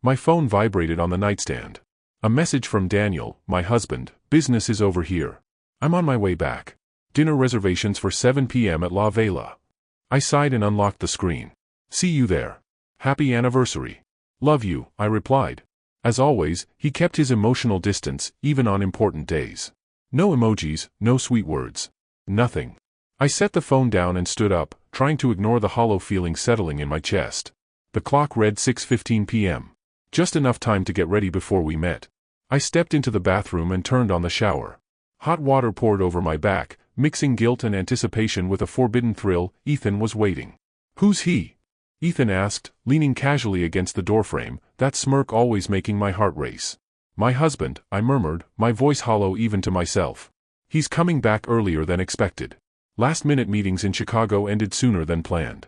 My phone vibrated on the nightstand. A message from Daniel, my husband. Business is over here. I'm on my way back. Dinner reservations for 7 p.m. at La Vela. I sighed and unlocked the screen. See you there. Happy anniversary. Love you, I replied. As always, he kept his emotional distance, even on important days. No emojis, no sweet words. Nothing. I set the phone down and stood up, trying to ignore the hollow feeling settling in my chest. The clock read 6:15 p.m. Just enough time to get ready before we met. I stepped into the bathroom and turned on the shower. Hot water poured over my back, mixing guilt and anticipation with a forbidden thrill. Ethan was waiting. Who's he? Ethan asked, leaning casually against the doorframe, that smirk always making my heart race. My husband, I murmured, my voice hollow even to myself. He's coming back earlier than expected. Last-minute meetings in Chicago ended sooner than planned.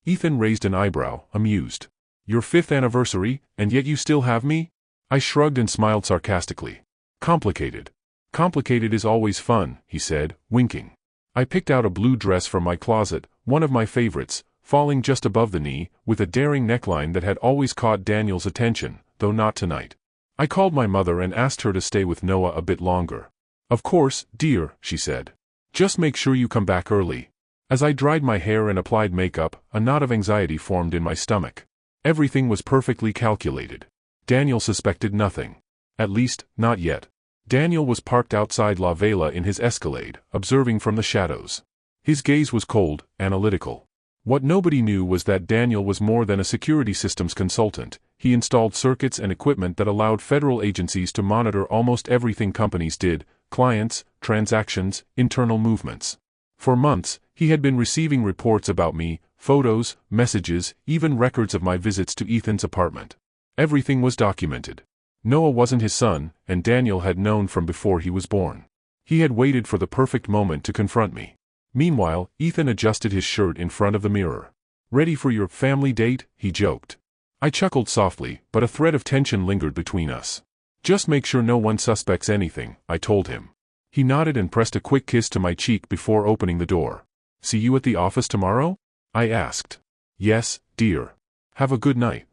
Ethan raised an eyebrow, amused. Your 5th anniversary, and yet you still have me? I shrugged and smiled sarcastically. Complicated. Complicated is always fun, he said, winking. I picked out a blue dress from my closet, one of my favorites, falling just above the knee, with a daring neckline that had always caught Daniel's attention, though not tonight. I called my mother and asked her to stay with Noah a bit longer. Of course, dear, she said. Just make sure you come back early. As I dried my hair and applied makeup, a knot of anxiety formed in my stomach. Everything was perfectly calculated. Daniel suspected nothing. At least, not yet. Daniel was parked outside La Vela in his Escalade, observing from the shadows. His gaze was cold, analytical. What nobody knew was that Daniel was more than a security systems consultant. He installed circuits and equipment that allowed federal agencies to monitor almost everything companies did: clients, transactions, internal movements. For months, he had been receiving reports about me, photos, messages, even records of my visits to Ethan's apartment. Everything was documented. Noah wasn't his son, and Daniel had known from before he was born. He had waited for the perfect moment to confront me. Meanwhile, Ethan adjusted his shirt in front of the mirror. Ready for your family date? He joked. I chuckled softly, but a thread of tension lingered between us. Just make sure no one suspects anything, I told him. He nodded and pressed a quick kiss to my cheek before opening the door. See you at the office tomorrow? I asked. Yes, dear. Have a good night.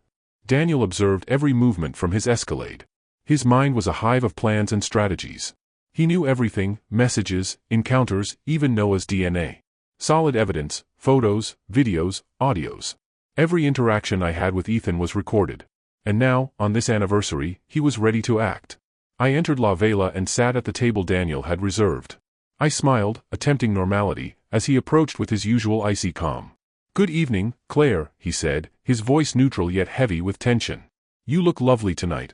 Daniel observed every movement from his Escalade. His mind was a hive of plans and strategies. He knew everything: messages, encounters, even Noah's DNA. Solid evidence, photos, videos, audios. Every interaction I had with Ethan was recorded. And now, on this anniversary, he was ready to act. I entered La Vela and sat at the table Daniel had reserved. I smiled, attempting normality, as he approached with his usual icy calm. Good evening, Claire, he said, his voice neutral yet heavy with tension. You look lovely tonight.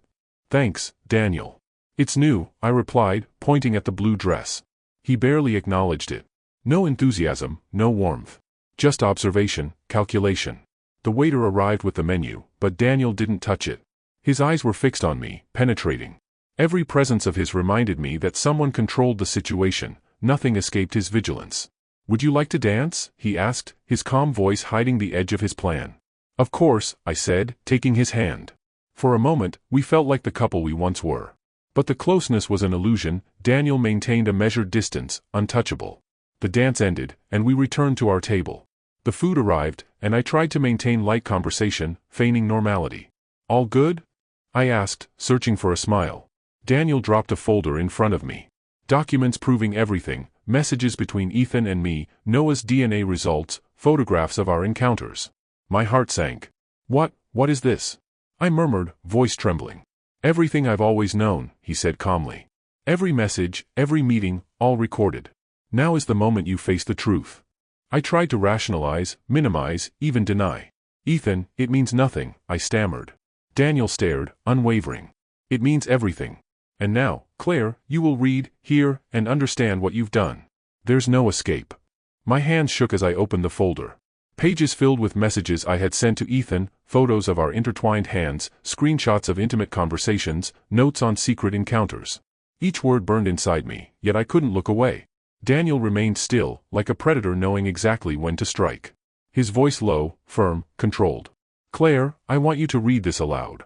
Thanks, Daniel. It's new, I replied, pointing at the blue dress. He barely acknowledged it. No enthusiasm, no warmth. Just observation, calculation. The waiter arrived with the menu, but Daniel didn't touch it. His eyes were fixed on me, penetrating. Every presence of his reminded me that someone controlled the situation. Nothing escaped his vigilance. Would you like to dance? He asked, his calm voice hiding the edge of his plan. Of course, I said, taking his hand. For a moment, we felt like the couple we once were. But the closeness was an illusion. Daniel maintained a measured distance, untouchable. The dance ended, and we returned to our table. The food arrived, and I tried to maintain light conversation, feigning normality. All good? I asked, searching for a smile. Daniel dropped a folder in front of me. Documents proving everything, messages between Ethan and me, Noah's DNA results, photographs of our encounters. My heart sank. What is this? I murmured, voice trembling. Everything I've always known, he said calmly. Every message, every meeting, all recorded. Now is the moment you face the truth. I tried to rationalize, minimize, even deny. Ethan, it means nothing, I stammered. Daniel stared, unwavering. It means everything. And now, Claire, you will read, hear, and understand what you've done. There's no escape. My hands shook as I opened the folder. Pages filled with messages I had sent to Ethan, photos of our intertwined hands, screenshots of intimate conversations, notes on secret encounters. Each word burned inside me, yet I couldn't look away. Daniel remained still, like a predator knowing exactly when to strike. His voice low, firm, controlled. Claire, I want you to read this aloud.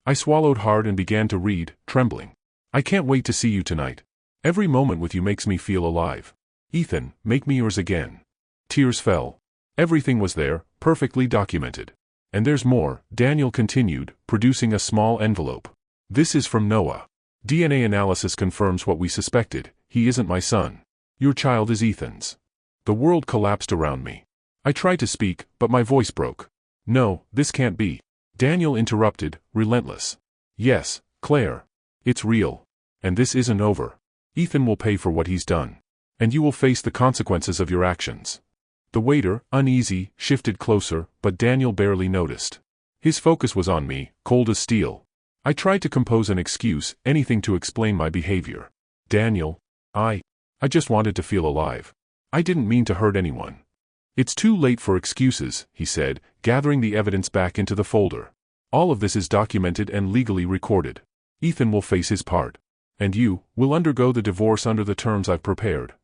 I swallowed hard and began to read, trembling. I can't wait to see you tonight. Every moment with you makes me feel alive. Ethan, make me yours again. Tears fell. Everything was there, perfectly documented. And there's more, Daniel continued, producing a small envelope. This is from Noah. DNA analysis confirms what we suspected. He isn't my son. Your child is Ethan's. The world collapsed around me. I tried to speak, but my voice broke. No, this can't be. Daniel interrupted, relentless. Yes, Claire. It's real. And this isn't over. Ethan will pay for what he's done. And you will face the consequences of your actions. The waiter, uneasy, shifted closer, but Daniel barely noticed. His focus was on me, cold as steel. I tried to compose an excuse, anything to explain my behavior. Daniel, I just wanted to feel alive. I didn't mean to hurt anyone. It's too late for excuses, he said, gathering the evidence back into the folder. All of this is documented and legally recorded. Ethan will face his part. And you will undergo the divorce under the terms I've prepared.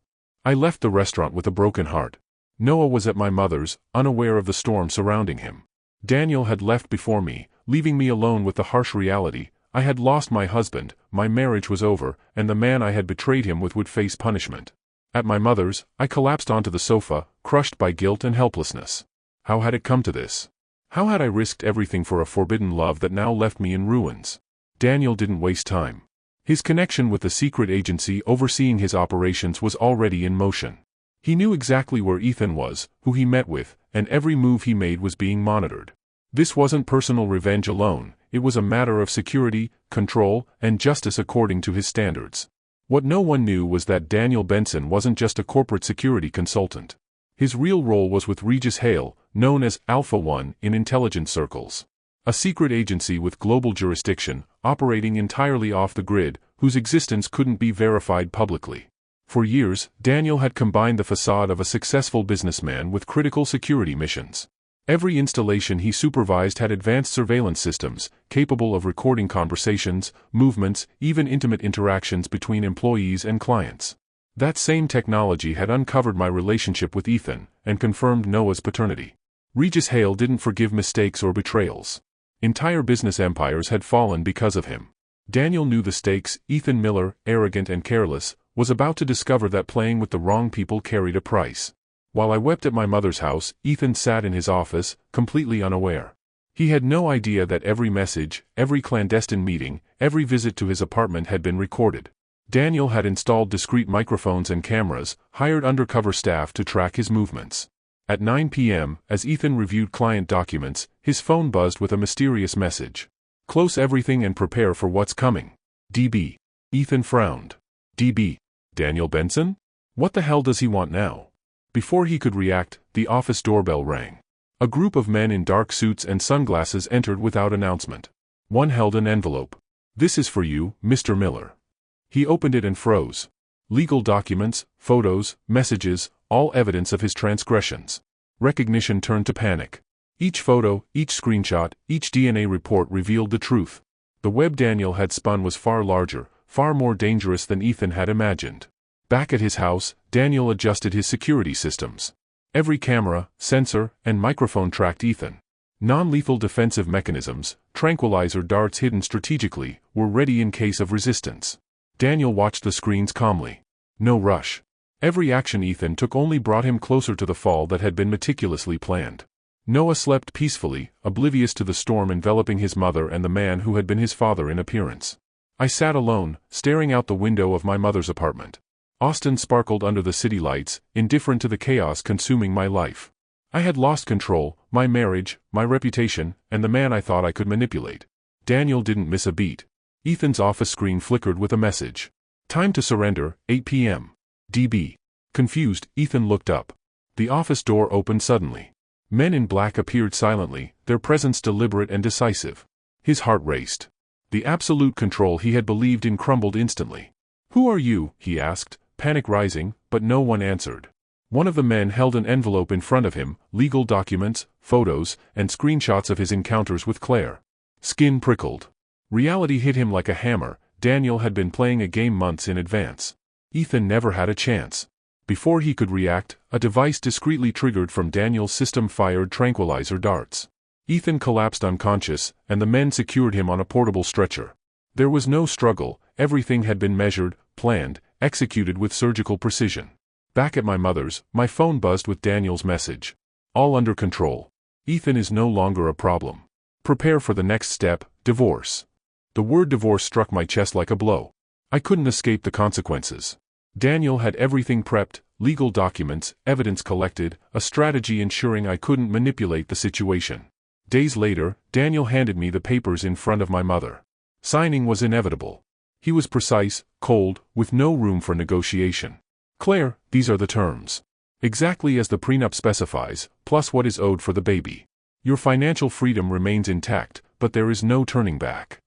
I left the restaurant with a broken heart. Noah was at my mother's, unaware of the storm surrounding him. Daniel had left before me, leaving me alone with the harsh reality. I had lost my husband, my marriage was over, and the man I had betrayed him with would face punishment. At my mother's, I collapsed onto the sofa, crushed by guilt and helplessness. How had it come to this? How had I risked everything for a forbidden love that now left me in ruins? Daniel didn't waste time. His connection with the secret agency overseeing his operations was already in motion. He knew exactly where Ethan was, who he met with, and every move he made was being monitored. This wasn't personal revenge alone, it was a matter of security, control, and justice according to his standards. What no one knew was that Daniel Benson wasn't just a corporate security consultant. His real role was with Regis Hale, known as Alpha One in intelligence circles. A secret agency with global jurisdiction, operating entirely off the grid, whose existence couldn't be verified publicly. For years, Daniel had combined the facade of a successful businessman with critical security missions. Every installation he supervised had advanced surveillance systems, capable of recording conversations, movements, even intimate interactions between employees and clients. That same technology had uncovered my relationship with Ethan, and confirmed Noah's paternity. Regis Hale didn't forgive mistakes or betrayals. Entire business empires had fallen because of him. Daniel knew the stakes. Ethan Miller, arrogant and careless, was about to discover that playing with the wrong people carried a price. While I wept at my mother's house, Ethan sat in his office, completely unaware. He had no idea that every message, every clandestine meeting, every visit to his apartment had been recorded. Daniel had installed discreet microphones and cameras, hired undercover staff to track his movements. At 9 p.m., as Ethan reviewed client documents, his phone buzzed with a mysterious message. Close everything and prepare for what's coming. DB. Ethan frowned. DB. Daniel Benson? What the hell does he want now? Before he could react, the office doorbell rang. A group of men in dark suits and sunglasses entered without announcement. One held an envelope. This is for you, Mr. Miller. He opened it and froze. Legal documents, photos, messages, all evidence of his transgressions. Recognition turned to panic. Each photo, each screenshot, each DNA report revealed the truth. The web Daniel had spun was far larger, far more dangerous than Ethan had imagined. Back at his house, Daniel adjusted his security systems. Every camera, sensor, and microphone tracked Ethan. Non-lethal defensive mechanisms, tranquilizer darts hidden strategically, were ready in case of resistance. Daniel watched the screens calmly. No rush. Every action Ethan took only brought him closer to the fall that had been meticulously planned. Noah slept peacefully, oblivious to the storm enveloping his mother and the man who had been his father in appearance. I sat alone, staring out the window of my mother's apartment. Austin sparkled under the city lights, indifferent to the chaos consuming my life. I had lost control, my marriage, my reputation, and the man I thought I could manipulate. Daniel didn't miss a beat. Ethan's office screen flickered with a message. Time to surrender, 8 p.m. DB. Confused, Ethan looked up. The office door opened suddenly. Men in black appeared silently, their presence deliberate and decisive. His heart raced. The absolute control he had believed in crumbled instantly. Who are you? He asked, panic rising, but no one answered. One of the men held an envelope in front of him, legal documents, photos, and screenshots of his encounters with Claire. Skin prickled. Reality hit him like a hammer. Daniel had been playing a game months in advance. Ethan never had a chance. Before he could react, a device discreetly triggered from Daniel's system fired tranquilizer darts. Ethan collapsed unconscious, and the men secured him on a portable stretcher. There was no struggle, everything had been measured, planned, executed with surgical precision. Back at my mother's, my phone buzzed with Daniel's message. All under control. Ethan is no longer a problem. Prepare for the next step, divorce. The word divorce struck my chest like a blow. I couldn't escape the consequences. Daniel had everything prepped, legal documents, evidence collected, a strategy ensuring I couldn't manipulate the situation. Days later, Daniel handed me the papers in front of my mother. Signing was inevitable. He was precise, cold, with no room for negotiation. Claire, these are the terms. Exactly as the prenup specifies, plus what is owed for the baby. Your financial freedom remains intact, but there is no turning back.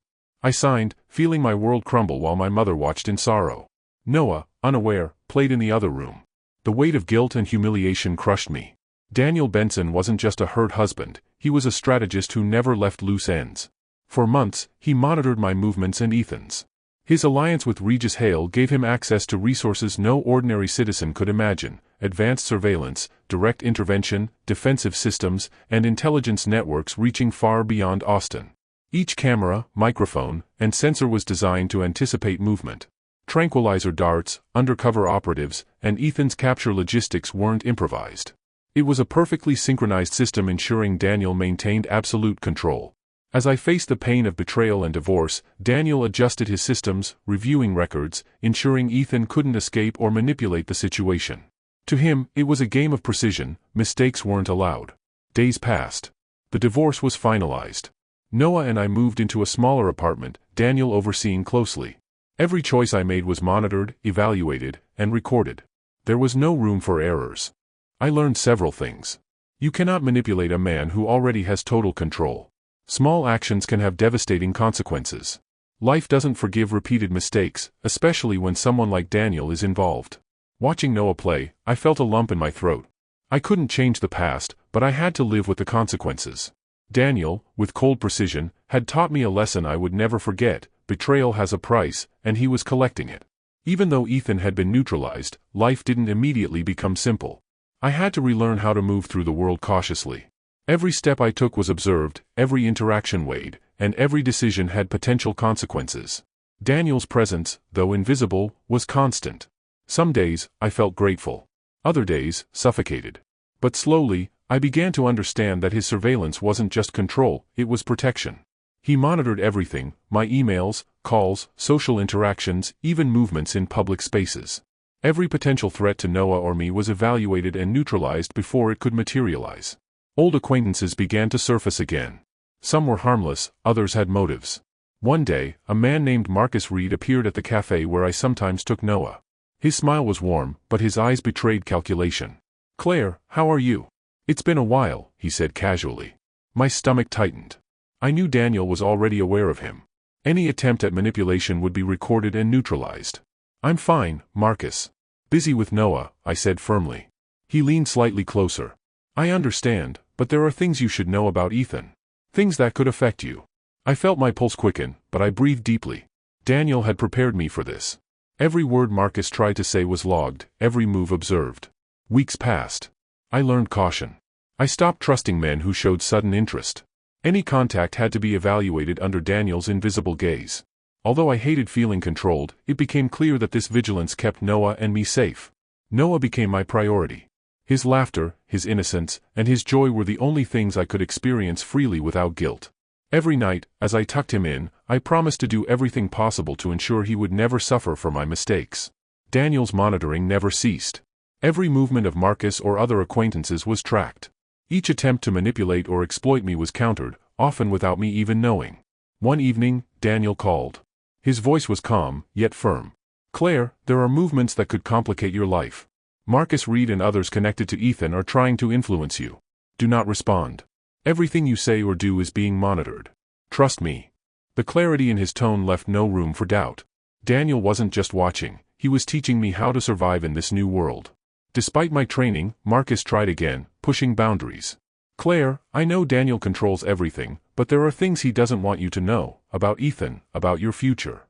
I signed, feeling my world crumble while my mother watched in sorrow. Noah, unaware, played in the other room. The weight of guilt and humiliation crushed me. Daniel Benson wasn't just a hurt husband, he was a strategist who never left loose ends. For months, he monitored my movements and Ethan's. His alliance with Regis Hale gave him access to resources no ordinary citizen could imagine: advanced surveillance, direct intervention, defensive systems, and intelligence networks reaching far beyond Austin. Each camera, microphone, and sensor was designed to anticipate movement. Tranquilizer darts, undercover operatives, and Ethan's capture logistics weren't improvised. It was a perfectly synchronized system ensuring Daniel maintained absolute control. As I faced the pain of betrayal and divorce, Daniel adjusted his systems, reviewing records, ensuring Ethan couldn't escape or manipulate the situation. To him, it was a game of precision, mistakes weren't allowed. Days passed. The divorce was finalized. Noah and I moved into a smaller apartment, Daniel overseeing closely. Every choice I made was monitored, evaluated, and recorded. There was no room for errors. I learned several things. You cannot manipulate a man who already has total control. Small actions can have devastating consequences. Life doesn't forgive repeated mistakes, especially when someone like Daniel is involved. Watching Noah play, I felt a lump in my throat. I couldn't change the past, but I had to live with the consequences. Daniel, with cold precision, had taught me a lesson I would never forget: betrayal has a price, and he was collecting it. Even though Ethan had been neutralized, life didn't immediately become simple. I had to relearn how to move through the world cautiously. Every step I took was observed, every interaction weighed, and every decision had potential consequences. Daniel's presence, though invisible, was constant. Some days, I felt grateful. Other days, suffocated. But slowly, I began to understand that his surveillance wasn't just control, it was protection. He monitored everything: my emails, calls, social interactions, even movements in public spaces. Every potential threat to Noah or me was evaluated and neutralized before it could materialize. Old acquaintances began to surface again. Some were harmless, others had motives. One day, a man named Marcus Reed appeared at the cafe where I sometimes took Noah. His smile was warm, but his eyes betrayed calculation. "Claire, how are you?" "It's been a while," he said casually. My stomach tightened. I knew Daniel was already aware of him. Any attempt at manipulation would be recorded and neutralized. "I'm fine, Marcus. Busy with Noah," I said firmly. He leaned slightly closer. "I understand, but there are things you should know about Ethan. Things that could affect you." I felt my pulse quicken, but I breathed deeply. Daniel had prepared me for this. Every word Marcus tried to say was logged, every move observed. Weeks passed. I learned caution. I stopped trusting men who showed sudden interest. Any contact had to be evaluated under Daniel's invisible gaze. Although I hated feeling controlled, it became clear that this vigilance kept Noah and me safe. Noah became my priority. His laughter, his innocence, and his joy were the only things I could experience freely without guilt. Every night, as I tucked him in, I promised to do everything possible to ensure he would never suffer for my mistakes. Daniel's monitoring never ceased. Every movement of Marcus or other acquaintances was tracked. Each attempt to manipulate or exploit me was countered, often without me even knowing. One evening, Daniel called. His voice was calm, yet firm. "Claire, there are movements that could complicate your life. Marcus Reed and others connected to Ethan are trying to influence you. Do not respond. Everything you say or do is being monitored. Trust me." The clarity in his tone left no room for doubt. Daniel wasn't just watching, he was teaching me how to survive in this new world. Despite my training, Marcus tried again, pushing boundaries. "Claire, I know Daniel controls everything, but there are things he doesn't want you to know, about Ethan, about your future."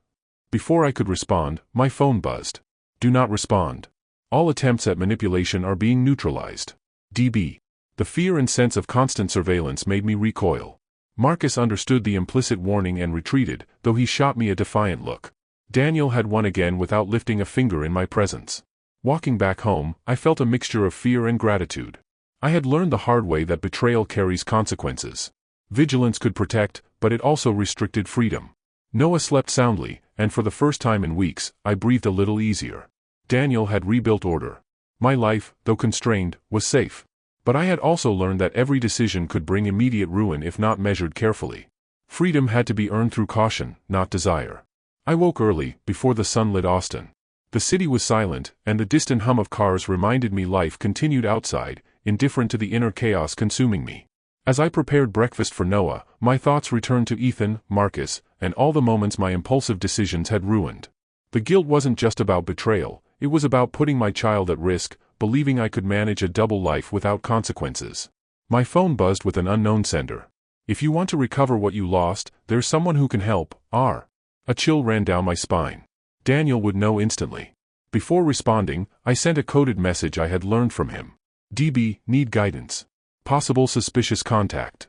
Before I could respond, my phone buzzed. "Do not respond. All attempts at manipulation are being neutralized. DB." The fear and sense of constant surveillance made me recoil. Marcus understood the implicit warning and retreated, though he shot me a defiant look. Daniel had won again without lifting a finger in my presence. Walking back home, I felt a mixture of fear and gratitude. I had learned the hard way that betrayal carries consequences. Vigilance could protect, but it also restricted freedom. Noah slept soundly, and for the first time in weeks, I breathed a little easier. Daniel had rebuilt order. My life, though constrained, was safe. But I had also learned that every decision could bring immediate ruin if not measured carefully. Freedom had to be earned through caution, not desire. I woke early, before the sun lit Austin. The city was silent, and the distant hum of cars reminded me life continued outside, indifferent to the inner chaos consuming me. As I prepared breakfast for Noah, my thoughts returned to Ethan, Marcus, and all the moments my impulsive decisions had ruined. The guilt wasn't just about betrayal, it was about putting my child at risk, believing I could manage a double life without consequences. My phone buzzed with an unknown sender. "If you want to recover what you lost, there's someone who can help, R." A chill ran down my spine. Daniel would know instantly. Before responding, I sent a coded message I had learned from him. "DB, need guidance. Possible suspicious contact."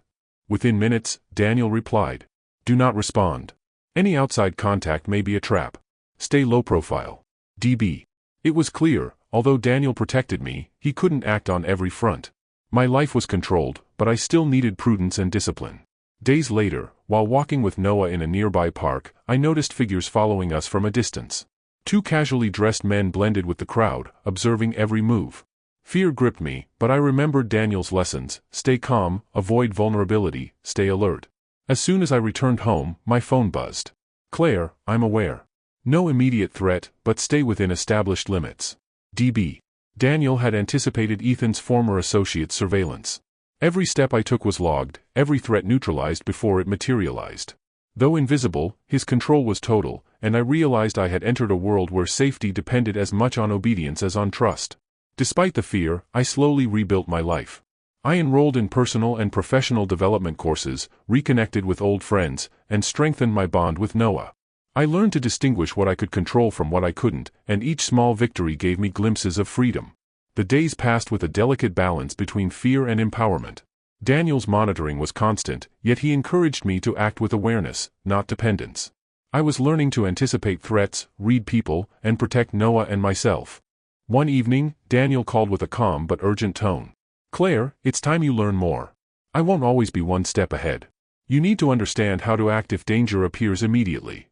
Within minutes, Daniel replied, "Do not respond. Any outside contact may be a trap. Stay low profile. DB." It was clear, although Daniel protected me, he couldn't act on every front. My life was controlled, but I still needed prudence and discipline. Days later, while walking with Noah in a nearby park, I noticed figures following us from a distance. Two casually dressed men blended with the crowd, observing every move. Fear gripped me, but I remembered Daniel's lessons: stay calm, avoid vulnerability, stay alert. As soon as I returned home, my phone buzzed. "Claire, I'm aware. No immediate threat, but stay within established limits. DB." Daniel had anticipated Ethan's former associate's surveillance. Every step I took was logged, every threat neutralized before it materialized. Though invisible, his control was total, and I realized I had entered a world where safety depended as much on obedience as on trust. Despite the fear, I slowly rebuilt my life. I enrolled in personal and professional development courses, reconnected with old friends, and strengthened my bond with Noah. I learned to distinguish what I could control from what I couldn't, and each small victory gave me glimpses of freedom. The days passed with a delicate balance between fear and empowerment. Daniel's monitoring was constant, yet he encouraged me to act with awareness, not dependence. I was learning to anticipate threats, read people, and protect Noah and myself. One evening, Daniel called with a calm but urgent tone. "Claire, it's time you learn more. I won't always be one step ahead. You need to understand how to act if danger appears immediately."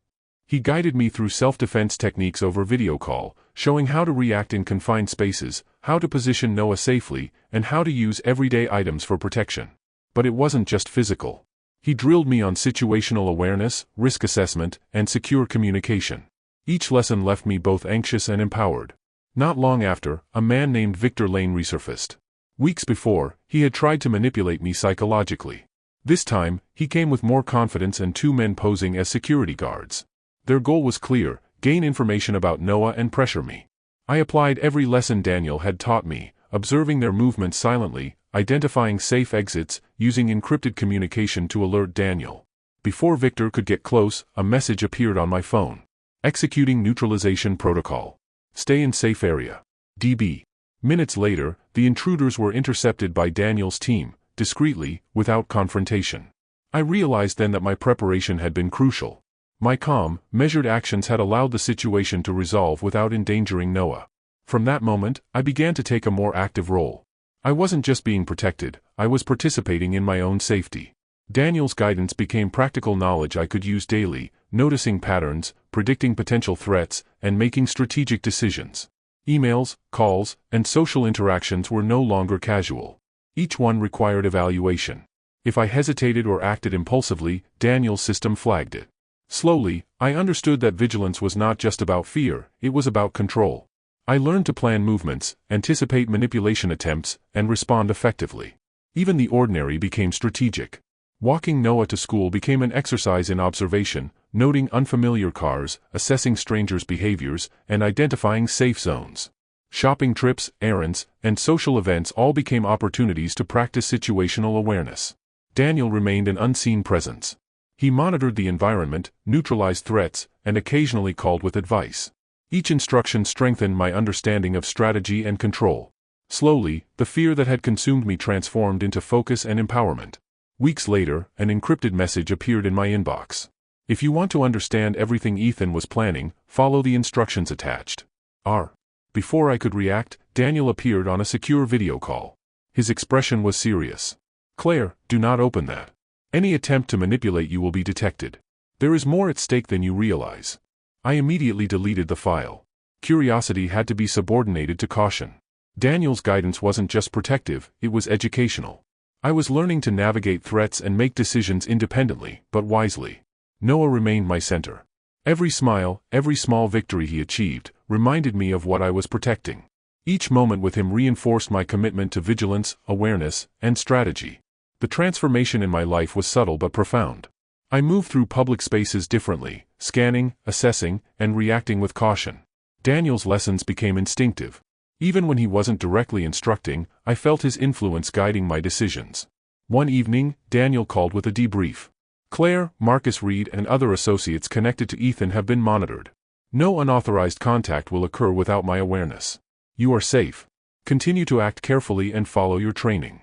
He guided me through self-defense techniques over video call, showing how to react in confined spaces, how to position Noah safely, and how to use everyday items for protection. But it wasn't just physical. He drilled me on situational awareness, risk assessment, and secure communication. Each lesson left me both anxious and empowered. Not long after, a man named Victor Lane resurfaced. Weeks before, he had tried to manipulate me psychologically. This time, he came with more confidence and two men posing as security guards. Their goal was clear: gain information about Noah and pressure me. I applied every lesson Daniel had taught me, observing their movements silently, identifying safe exits, using encrypted communication to alert Daniel. Before Victor could get close, a message appeared on my phone. "Executing neutralization protocol. Stay in safe area. DB." Minutes later, the intruders were intercepted by Daniel's team, discreetly, without confrontation. I realized then that my preparation had been crucial. My calm, measured actions had allowed the situation to resolve without endangering Noah. From that moment, I began to take a more active role. I wasn't just being protected, I was participating in my own safety. Daniel's guidance became practical knowledge I could use daily, noticing patterns, predicting potential threats, and making strategic decisions. Emails, calls, and social interactions were no longer casual. Each one required evaluation. If I hesitated or acted impulsively, Daniel's system flagged it. Slowly, I understood that vigilance was not just about fear, it was about control. I learned to plan movements, anticipate manipulation attempts, and respond effectively. Even the ordinary became strategic. Walking Noah to school became an exercise in observation, noting unfamiliar cars, assessing strangers' behaviors, and identifying safe zones. Shopping trips, errands, and social events all became opportunities to practice situational awareness. Daniel remained an unseen presence. He monitored the environment, neutralized threats, and occasionally called with advice. Each instruction strengthened my understanding of strategy and control. Slowly, the fear that had consumed me transformed into focus and empowerment. Weeks later, an encrypted message appeared in my inbox. "If you want to understand everything Ethan was planning, follow the instructions attached. R." Before I could react, Daniel appeared on a secure video call. His expression was serious. "Claire, do not open that. Any attempt to manipulate you will be detected. There is more at stake than you realize." I immediately deleted the file. Curiosity had to be subordinated to caution. Daniel's guidance wasn't just protective, it was educational. I was learning to navigate threats and make decisions independently, but wisely. Noah remained my center. Every smile, every small victory he achieved, reminded me of what I was protecting. Each moment with him reinforced my commitment to vigilance, awareness, and strategy. The transformation in my life was subtle but profound. I moved through public spaces differently, scanning, assessing, and reacting with caution. Daniel's lessons became instinctive. Even when he wasn't directly instructing, I felt his influence guiding my decisions. One evening, Daniel called with a debrief. "Claire, Marcus Reed and other associates connected to Ethan have been monitored. No unauthorized contact will occur without my awareness. You are safe. Continue to act carefully and follow your training."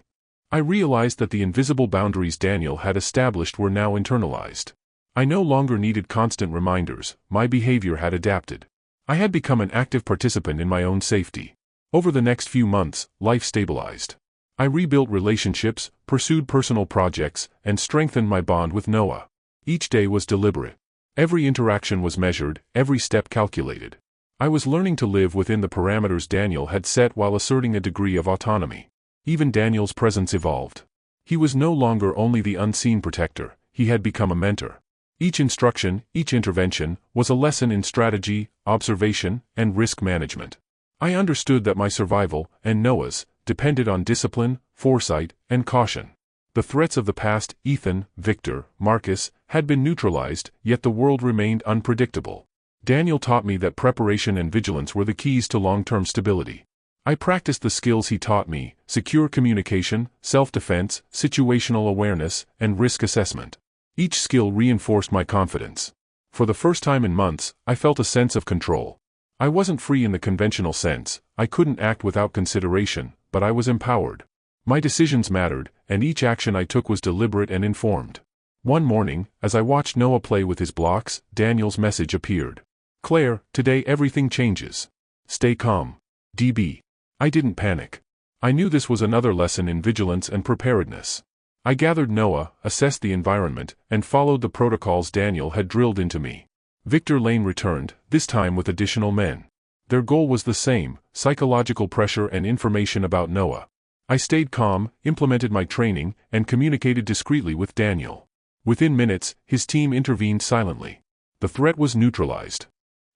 I realized that the invisible boundaries Daniel had established were now internalized. I no longer needed constant reminders, my behavior had adapted. I had become an active participant in my own safety. Over the next few months, life stabilized. I rebuilt relationships, pursued personal projects, and strengthened my bond with Noah. Each day was deliberate. Every interaction was measured, every step calculated. I was learning to live within the parameters Daniel had set while asserting a degree of autonomy. Even Daniel's presence evolved. He was no longer only the unseen protector, he had become a mentor. Each instruction, each intervention, was a lesson in strategy, observation, and risk management. I understood that my survival, and Noah's, depended on discipline, foresight, and caution. The threats of the past, Ethan, Victor, Marcus, had been neutralized, yet the world remained unpredictable. Daniel taught me that preparation and vigilance were the keys to long-term stability. I practiced the skills he taught me: secure communication, self-defense, situational awareness, and risk assessment. Each skill reinforced my confidence. For the first time in months, I felt a sense of control. I wasn't free in the conventional sense, I couldn't act without consideration, but I was empowered. My decisions mattered, and each action I took was deliberate and informed. One morning, as I watched Noah play with his blocks, Daniel's message appeared. "Claire, today everything changes. Stay calm. DB." I didn't panic. I knew this was another lesson in vigilance and preparedness. I gathered Noah, assessed the environment, and followed the protocols Daniel had drilled into me. Victor Lane returned, this time with additional men. Their goal was the same: psychological pressure and information about Noah. I stayed calm, implemented my training, and communicated discreetly with Daniel. Within minutes, his team intervened silently. The threat was neutralized.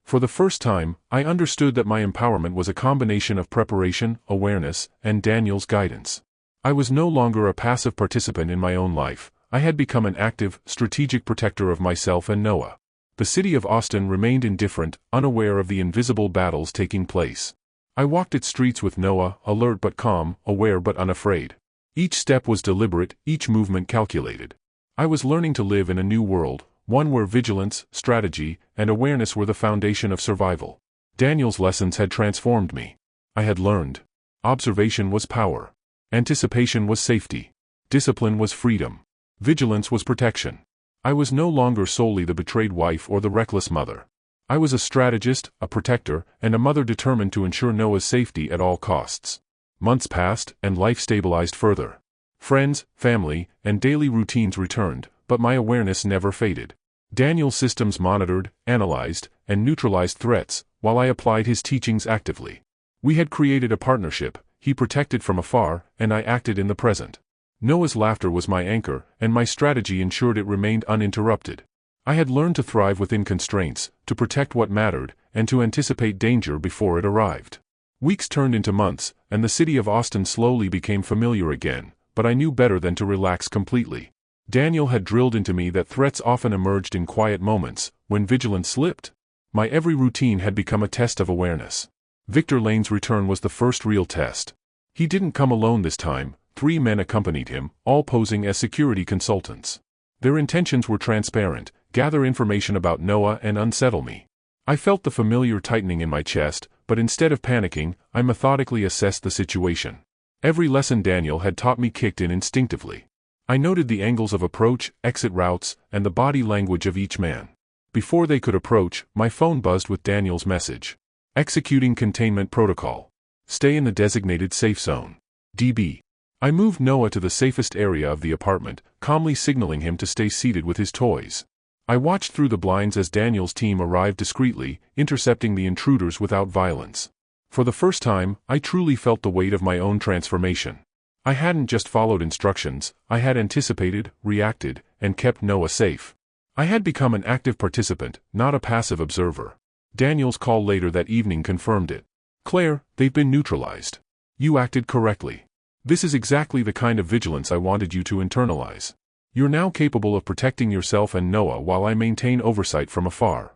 For the first time, I understood that my empowerment was a combination of preparation, awareness, and Daniel's guidance. I was no longer a passive participant in my own life, I had become an active, strategic protector of myself and Noah. The city of Austin remained indifferent, unaware of the invisible battles taking place. I walked its streets with Noah, alert but calm, aware but unafraid. Each step was deliberate, each movement calculated. I was learning to live in a new world, one where vigilance, strategy, and awareness were the foundation of survival. Daniel's lessons had transformed me. I had learned. Observation was power. Anticipation was safety. Discipline was freedom. Vigilance was protection. I was no longer solely the betrayed wife or the reckless mother. I was a strategist, a protector, and a mother determined to ensure Noah's safety at all costs. Months passed, and life stabilized further. Friends, family, and daily routines returned, but my awareness never faded. Daniel's systems monitored, analyzed, and neutralized threats, while I applied his teachings actively. We had created a partnership: he protected from afar, and I acted in the present. Noah's laughter was my anchor, and my strategy ensured it remained uninterrupted. I had learned to thrive within constraints, to protect what mattered, and to anticipate danger before it arrived. Weeks turned into months, and the city of Austin slowly became familiar again, but I knew better than to relax completely. Daniel had drilled into me that threats often emerged in quiet moments, when vigilance slipped. My every routine had become a test of awareness. Victor Lane's return was the first real test. He didn't come alone this time. 3 men accompanied him, all posing as security consultants. Their intentions were transparent: gather information about Noah and unsettle me. I felt the familiar tightening in my chest, but instead of panicking, I methodically assessed the situation. Every lesson Daniel had taught me kicked in instinctively. I noted the angles of approach, exit routes, and the body language of each man. Before they could approach, my phone buzzed with Daniel's message. Executing containment protocol. Stay in the designated safe zone. DB. I moved Noah to the safest area of the apartment, calmly signaling him to stay seated with his toys. I watched through the blinds as Daniel's team arrived discreetly, intercepting the intruders without violence. For the first time, I truly felt the weight of my own transformation. I hadn't just followed instructions, I had anticipated, reacted, and kept Noah safe. I had become an active participant, not a passive observer. Daniel's call later that evening confirmed it. "Claire, they've been neutralized. You acted correctly. This is exactly the kind of vigilance I wanted you to internalize. You're now capable of protecting yourself and Noah while I maintain oversight from afar."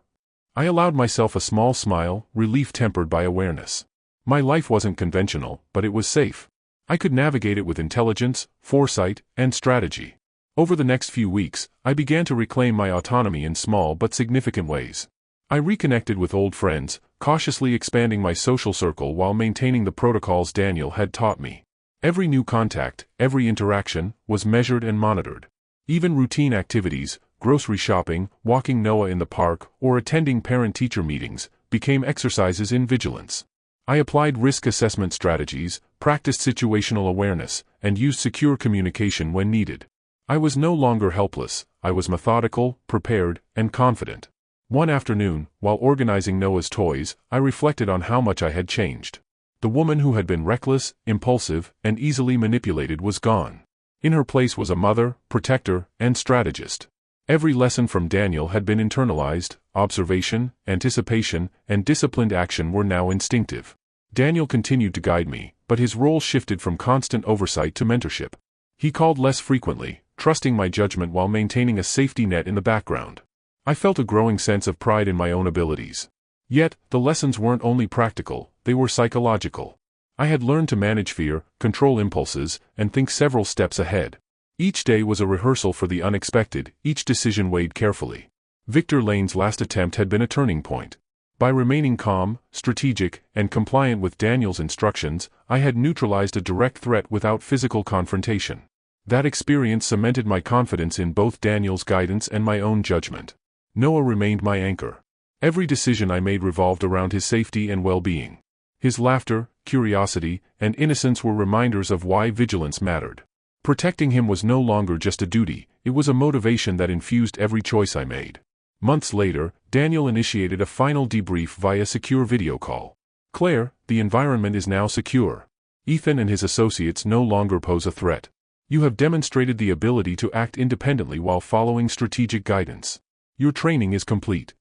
I allowed myself a small smile, relief tempered by awareness. My life wasn't conventional, but it was safe. I could navigate it with intelligence, foresight, and strategy. Over the next few weeks, I began to reclaim my autonomy in small but significant ways. I reconnected with old friends, cautiously expanding my social circle while maintaining the protocols Daniel had taught me. Every new contact, every interaction, was measured and monitored. Even routine activities, grocery shopping, walking Noah in the park, or attending parent-teacher meetings, became exercises in vigilance. I applied risk assessment strategies, practiced situational awareness, and used secure communication when needed. I was no longer helpless, I was methodical, prepared, and confident. One afternoon, while organizing Noah's toys, I reflected on how much I had changed. The woman who had been reckless, impulsive, and easily manipulated was gone. In her place was a mother, protector, and strategist. Every lesson from Daniel had been internalized, observation, anticipation, and disciplined action were now instinctive. Daniel continued to guide me, but his role shifted from constant oversight to mentorship. He called less frequently, trusting my judgment while maintaining a safety net in the background. I felt a growing sense of pride in my own abilities. Yet, the lessons weren't only practical, they were psychological. I had learned to manage fear, control impulses, and think several steps ahead. Each day was a rehearsal for the unexpected, each decision weighed carefully. Victor Lane's last attempt had been a turning point. By remaining calm, strategic, and compliant with Daniel's instructions, I had neutralized a direct threat without physical confrontation. That experience cemented my confidence in both Daniel's guidance and my own judgment. Noah remained my anchor. Every decision I made revolved around his safety and well-being. His laughter, curiosity, and innocence were reminders of why vigilance mattered. Protecting him was no longer just a duty, it was a motivation that infused every choice I made. Months later, Daniel initiated a final debrief via secure video call. "Claire, the environment is now secure. Ethan and his associates no longer pose a threat. You have demonstrated the ability to act independently while following strategic guidance. Your training is complete."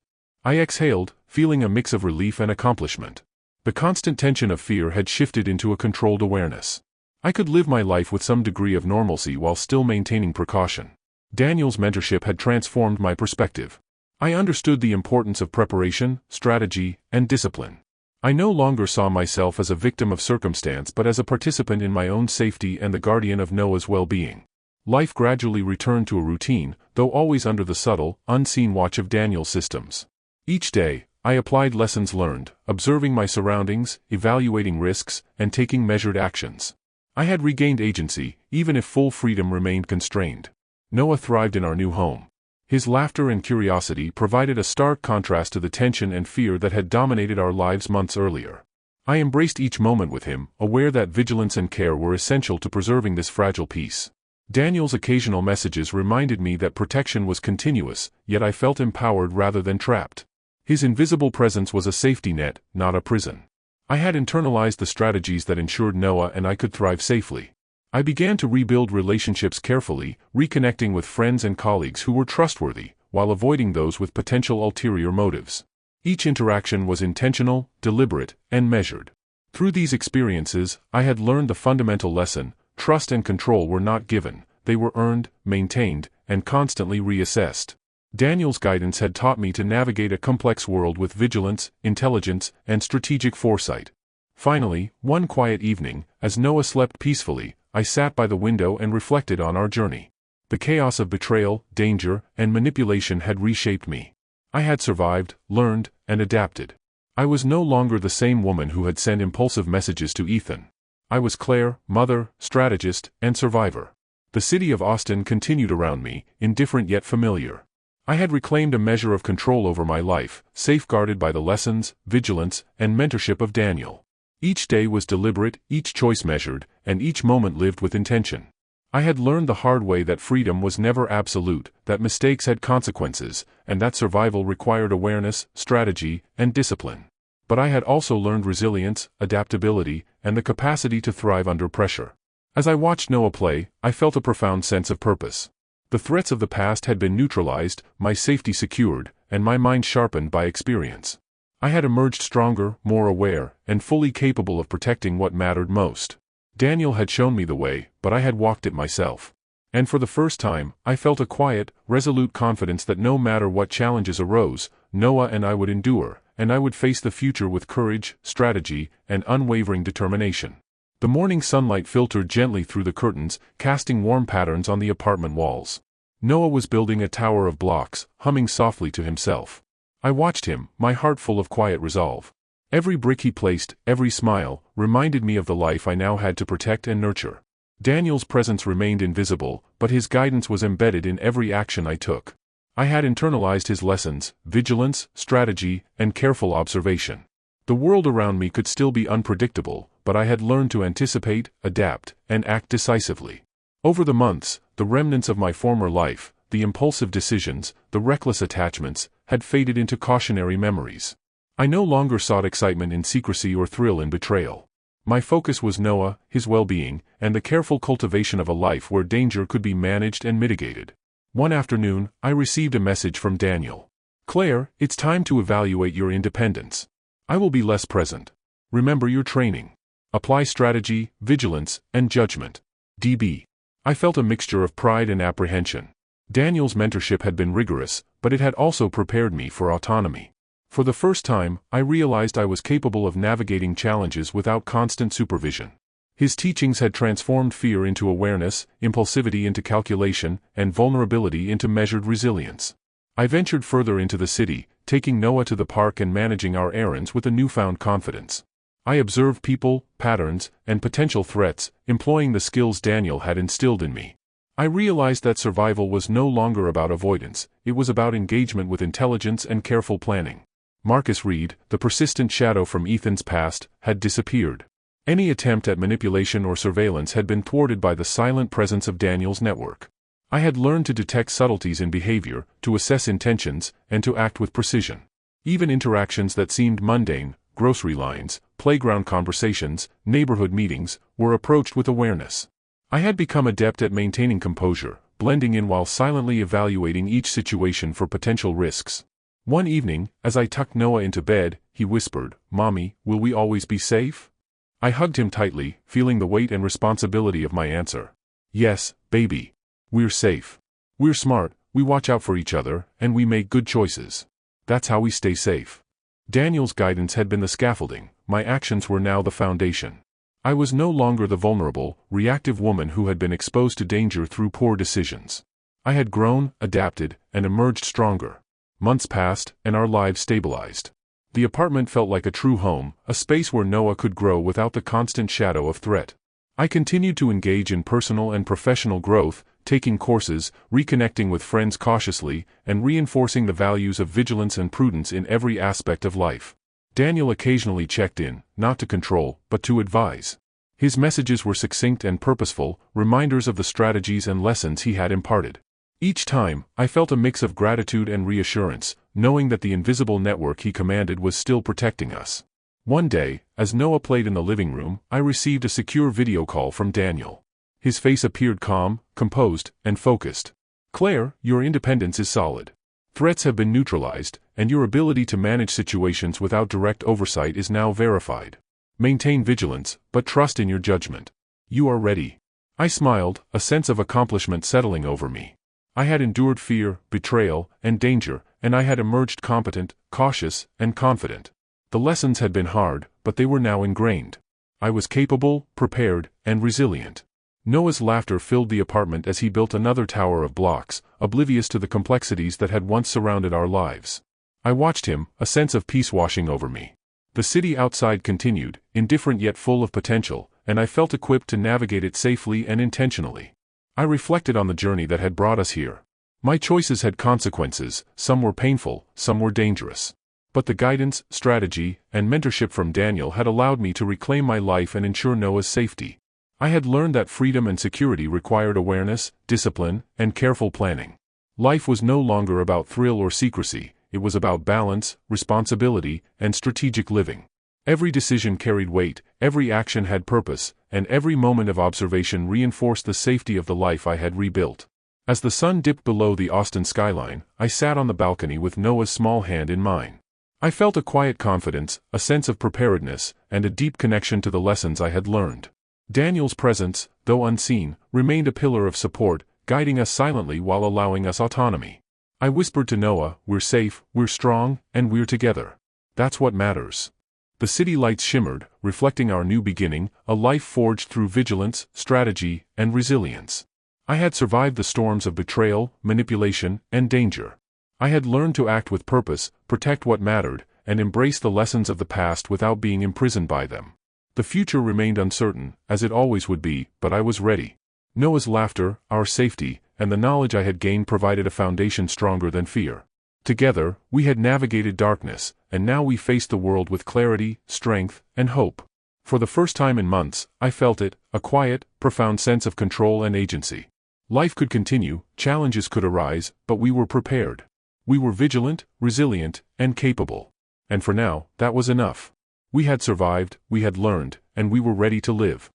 I exhaled, feeling a mix of relief and accomplishment. The constant tension of fear had shifted into a controlled awareness. I could live my life with some degree of normalcy while still maintaining precaution. Daniel's mentorship had transformed my perspective. I understood the importance of preparation, strategy, and discipline. I no longer saw myself as a victim of circumstance but as a participant in my own safety and the guardian of Noah's well-being. Life gradually returned to a routine, though always under the subtle, unseen watch of Daniel's systems. Each day, I applied lessons learned, observing my surroundings, evaluating risks, and taking measured actions. I had regained agency, even if full freedom remained constrained. Noah thrived in our new home. His laughter and curiosity provided a stark contrast to the tension and fear that had dominated our lives months earlier. I embraced each moment with him, aware that vigilance and care were essential to preserving this fragile peace. Daniel's occasional messages reminded me that protection was continuous, yet I felt empowered rather than trapped. His invisible presence was a safety net, not a prison. I had internalized the strategies that ensured Noah and I could thrive safely. I began to rebuild relationships carefully, reconnecting with friends and colleagues who were trustworthy, while avoiding those with potential ulterior motives. Each interaction was intentional, deliberate, and measured. Through these experiences, I had learned the fundamental lesson: trust and control were not given, they were earned, maintained, and constantly reassessed. Daniel's guidance had taught me to navigate a complex world with vigilance, intelligence, and strategic foresight. Finally, one quiet evening, as Noah slept peacefully, I sat by the window and reflected on our journey. The chaos of betrayal, danger, and manipulation had reshaped me. I had survived, learned, and adapted. I was no longer the same woman who had sent impulsive messages to Ethan. I was Claire, mother, strategist, and survivor. The city of Austin continued around me, indifferent yet familiar. I had reclaimed a measure of control over my life, safeguarded by the lessons, vigilance, and mentorship of Daniel. Each day was deliberate, each choice measured, and each moment lived with intention. I had learned the hard way that freedom was never absolute, that mistakes had consequences, and that survival required awareness, strategy, and discipline. But I had also learned resilience, adaptability, and the capacity to thrive under pressure. As I watched Noah play, I felt a profound sense of purpose. The threats of the past had been neutralized, my safety secured, and my mind sharpened by experience. I had emerged stronger, more aware, and fully capable of protecting what mattered most. Daniel had shown me the way, but I had walked it myself. And for the first time, I felt a quiet, resolute confidence that no matter what challenges arose, Noah and I would endure, and I would face the future with courage, strategy, and unwavering determination. The morning sunlight filtered gently through the curtains, casting warm patterns on the apartment walls. Noah was building a tower of blocks, humming softly to himself. I watched him, my heart full of quiet resolve. Every brick he placed, every smile, reminded me of the life I now had to protect and nurture. Daniel's presence remained invisible, but his guidance was embedded in every action I took. I had internalized his lessons: vigilance, strategy, and careful observation. The world around me could still be unpredictable, but I had learned to anticipate, adapt, and act decisively. Over the months, the remnants of my former life, the impulsive decisions, the reckless attachments, had faded into cautionary memories. I no longer sought excitement in secrecy or thrill in betrayal. My focus was Noah, his well-being, and the careful cultivation of a life where danger could be managed and mitigated. One afternoon, I received a message from Daniel. "Claire, it's time to evaluate your independence. I will be less present. Remember your training. Apply strategy, vigilance, and judgment. DB." I felt a mixture of pride and apprehension. Daniel's mentorship had been rigorous, but it had also prepared me for autonomy. For the first time, I realized I was capable of navigating challenges without constant supervision. His teachings had transformed fear into awareness, impulsivity into calculation, and vulnerability into measured resilience. I ventured further into the city, taking Noah to the park and managing our errands with a newfound confidence. I observed people, patterns, and potential threats, employing the skills Daniel had instilled in me. I realized that survival was no longer about avoidance, it was about engagement with intelligence and careful planning. Marcus Reed, the persistent shadow from Ethan's past, had disappeared. Any attempt at manipulation or surveillance had been thwarted by the silent presence of Daniel's network. I had learned to detect subtleties in behavior, to assess intentions, and to act with precision. Even interactions that seemed mundane, grocery lines, playground conversations, neighborhood meetings, were approached with awareness. I had become adept at maintaining composure, blending in while silently evaluating each situation for potential risks. One evening, as I tucked Noah into bed, he whispered, "Mommy, will we always be safe?" I hugged him tightly, feeling the weight and responsibility of my answer. "Yes, baby. We're safe. We're smart, we watch out for each other, and we make good choices. That's how we stay safe." Daniel's guidance had been the scaffolding, my actions were now the foundation. I was no longer the vulnerable, reactive woman who had been exposed to danger through poor decisions. I had grown, adapted, and emerged stronger. Months passed, and our lives stabilized. The apartment felt like a true home, a space where Noah could grow without the constant shadow of threat. I continued to engage in personal and professional growth, taking courses, reconnecting with friends cautiously, and reinforcing the values of vigilance and prudence in every aspect of life. Daniel occasionally checked in, not to control, but to advise. His messages were succinct and purposeful, reminders of the strategies and lessons he had imparted. Each time, I felt a mix of gratitude and reassurance, knowing that the invisible network he commanded was still protecting us. One day, as Noah played in the living room, I received a secure video call from Daniel. His face appeared calm, composed, and focused. "Claire, your independence is solid. Threats have been neutralized, and your ability to manage situations without direct oversight is now verified. Maintain vigilance, but trust in your judgment. You are ready." I smiled, a sense of accomplishment settling over me. I had endured fear, betrayal, and danger, and I had emerged competent, cautious, and confident. The lessons had been hard, but they were now ingrained. I was capable, prepared, and resilient. Noah's laughter filled the apartment as he built another tower of blocks, oblivious to the complexities that had once surrounded our lives. I watched him, a sense of peace washing over me. The city outside continued, indifferent yet full of potential, and I felt equipped to navigate it safely and intentionally. I reflected on the journey that had brought us here. My choices had consequences, some were painful, some were dangerous. But the guidance, strategy, and mentorship from Daniel had allowed me to reclaim my life and ensure Noah's safety. I had learned that freedom and security required awareness, discipline, and careful planning. Life was no longer about thrill or secrecy, it was about balance, responsibility, and strategic living. Every decision carried weight, every action had purpose, and every moment of observation reinforced the safety of the life I had rebuilt. As the sun dipped below the Austin skyline, I sat on the balcony with Noah's small hand in mine. I felt a quiet confidence, a sense of preparedness, and a deep connection to the lessons I had learned. Daniel's presence, though unseen, remained a pillar of support, guiding us silently while allowing us autonomy. I whispered to Noah, "We're safe, we're strong, and we're together. That's what matters." The city lights shimmered, reflecting our new beginning, a life forged through vigilance, strategy, and resilience. I had survived the storms of betrayal, manipulation, and danger. I had learned to act with purpose, protect what mattered, and embrace the lessons of the past without being imprisoned by them. The future remained uncertain, as it always would be, but I was ready. Noah's laughter, our safety, and the knowledge I had gained provided a foundation stronger than fear. Together, we had navigated darkness, and now we faced the world with clarity, strength, and hope. For the first time in months, I felt it, a quiet, profound sense of control and agency. Life could continue, challenges could arise, but we were prepared. We were vigilant, resilient, and capable. And for now, that was enough. We had survived, we had learned, and we were ready to live.